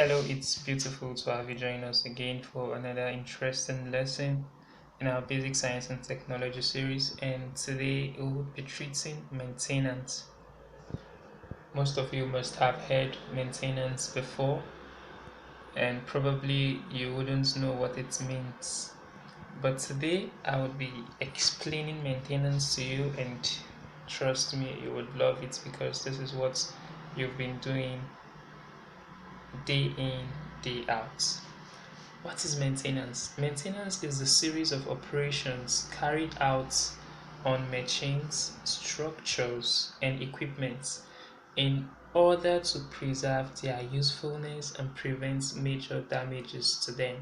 Hello, it's beautiful to have you join us again for another interesting lesson in our Basic Science and Technology series. And today we will be treating maintenance. Most of you must have heard maintenance before, and probably you wouldn't know what it means. But today I will be explaining maintenance to you, and trust me, you would love it because this is what you've been doing day in, day out. What is maintenance? Maintenance is a series of operations carried out on machines, structures, and equipment in order to preserve their usefulness and prevent major damages to them.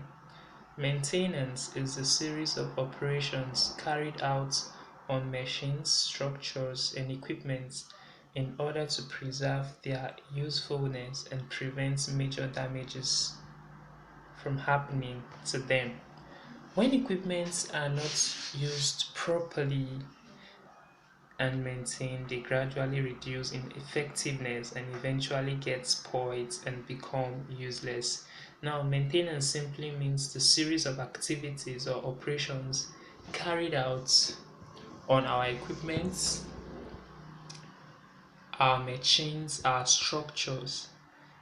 Maintenance is a series of operations carried out on machines, structures, and equipment in order to preserve their usefulness and prevent major damages from happening to them. When equipments are not used properly and maintained, they gradually reduce in effectiveness and eventually get spoiled and become useless. Now, maintenance simply means the series of activities or operations carried out on our equipments, our machines, our structures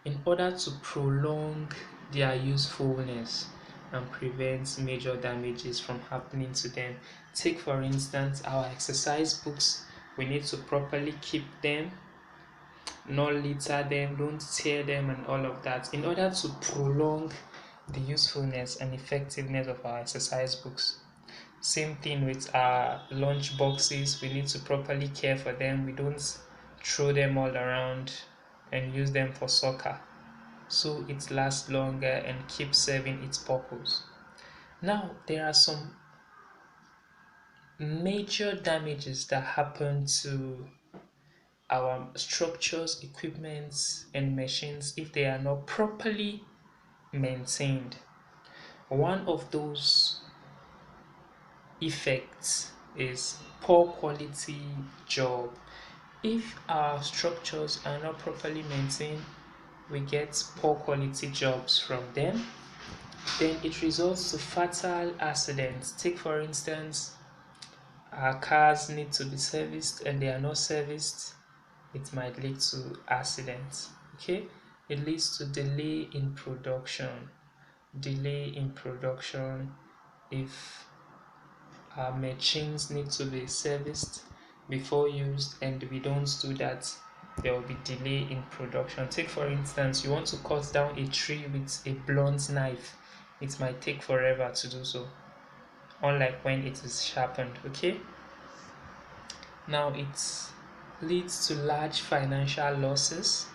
in order to prolong their usefulness and prevent major damages from happening to them. Take for instance our exercise books. We need to properly keep them, not litter them, don't tear them, and all of that in order to prolong the usefulness and effectiveness of our exercise books. Same thing with our lunch boxes. We need to properly care for them. We don't throw them all around and use them for soccer, so it lasts longer and keeps serving its purpose. Now, there are some major damages that happen to our structures, equipments, and machines if they are not properly maintained. One of those effects is poor quality job. If our structures are not properly maintained, we get poor quality jobs from them, then it results to fatal accidents. Take for instance, our cars need to be serviced and they are not serviced, it might lead to accidents. Okay, it leads to delay in production. Delay in production. If our machines need to be serviced before used and we don't do that, there will be delay in production. Take for instance, you want to cut down a tree with a blunt knife. It might take forever to do so, unlike when it is sharpened. Okay, now it leads to large financial losses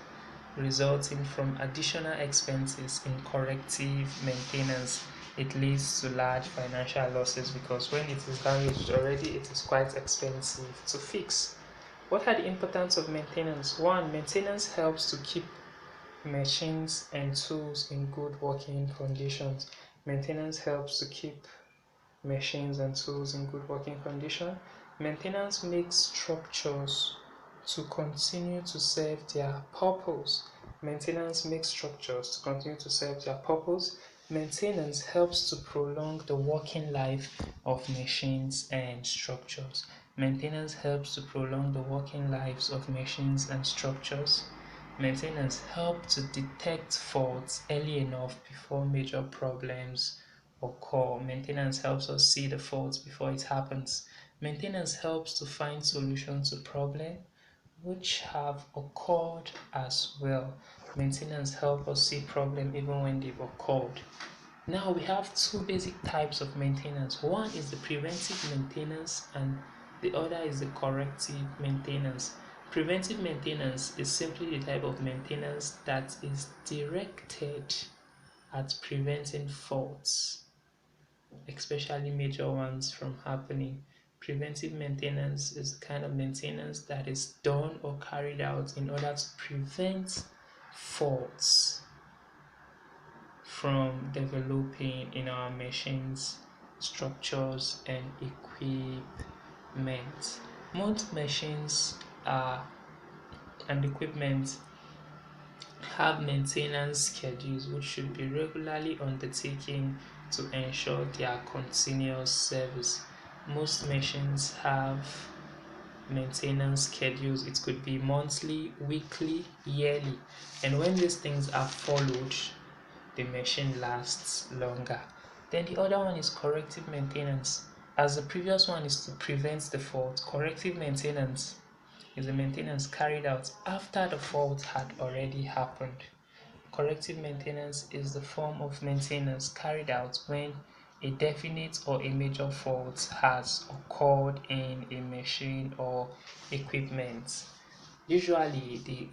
resulting from additional expenses in corrective maintenance. It leads to large financial losses because when it is damaged already, it is quite expensive to fix. What are the importance of maintenance? One, maintenance helps to keep machines and tools in good working conditions. Maintenance helps to keep machines and tools in good working condition. Maintenance makes structures to continue to serve their purpose. Maintenance makes structures to continue to serve their purpose. Maintenance helps to prolong the working life of machines and structures. Maintenance helps to prolong the working lives of machines and structures. Maintenance helps to detect faults early enough before major problems occur. Maintenance helps us see the faults before it happens. Maintenance helps to find solutions to problems which have occurred as well. Maintenance helps us see problems even when they've occurred. Now we have two basic types of maintenance. One is the preventive maintenance and the other is the corrective maintenance. Preventive maintenance is simply the type of maintenance that is directed at preventing faults, especially major ones, from happening. Preventive maintenance is the kind of maintenance that is done or carried out in order to prevent faults from developing in our machines, structures, and equipment. Most machines and equipment have maintenance schedules which should be regularly undertaken to ensure their continuous service. Most machines have maintenance schedules. It could be monthly, weekly, yearly, and when these things are followed, the machine lasts longer. Then the other one is corrective maintenance. As the previous one is to prevent the fault, corrective maintenance is the maintenance carried out after the fault had already happened. Corrective maintenance is the form of maintenance carried out when a definite or a major fault has occurred in a machine or equipment. Usually, the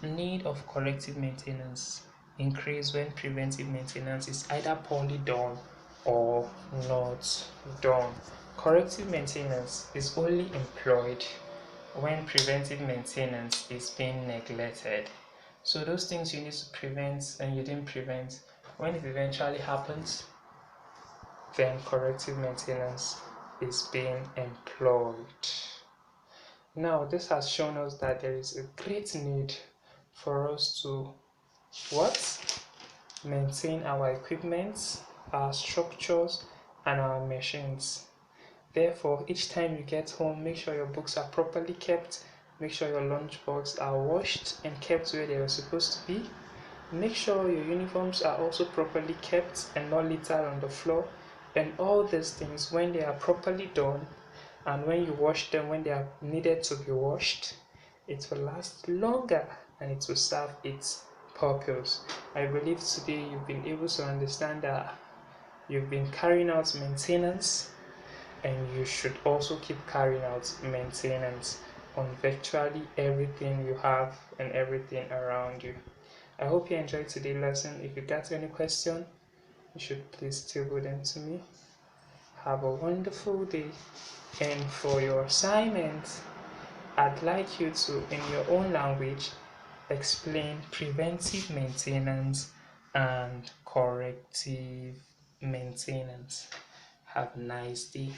need of corrective maintenance increase when preventive maintenance is either poorly done or not done. Corrective maintenance is only employed when preventive maintenance is being neglected. So those things you need to prevent and you didn't prevent, when it eventually happens, then corrective maintenance is being employed. Now, this has shown us that there is a great need for us to what? Maintain our equipment, our structures, and our machines. Therefore, each time you get home, make sure your books are properly kept, make sure your lunchbox are washed and kept where they are supposed to be. Make sure your uniforms are also properly kept and not littered on the floor. And all these things, when they are properly done and when you wash them when they are needed to be washed, it will last longer and it will serve its purpose. I believe today you've been able to understand that you've been carrying out maintenance and you should also keep carrying out maintenance on virtually everything you have and everything around you. I hope you enjoyed today's lesson. If you got any question, you should please table them to me. Have a wonderful day. And for your assignment, I'd like you to, in your own language, explain preventive maintenance and corrective maintenance. Have a nice day.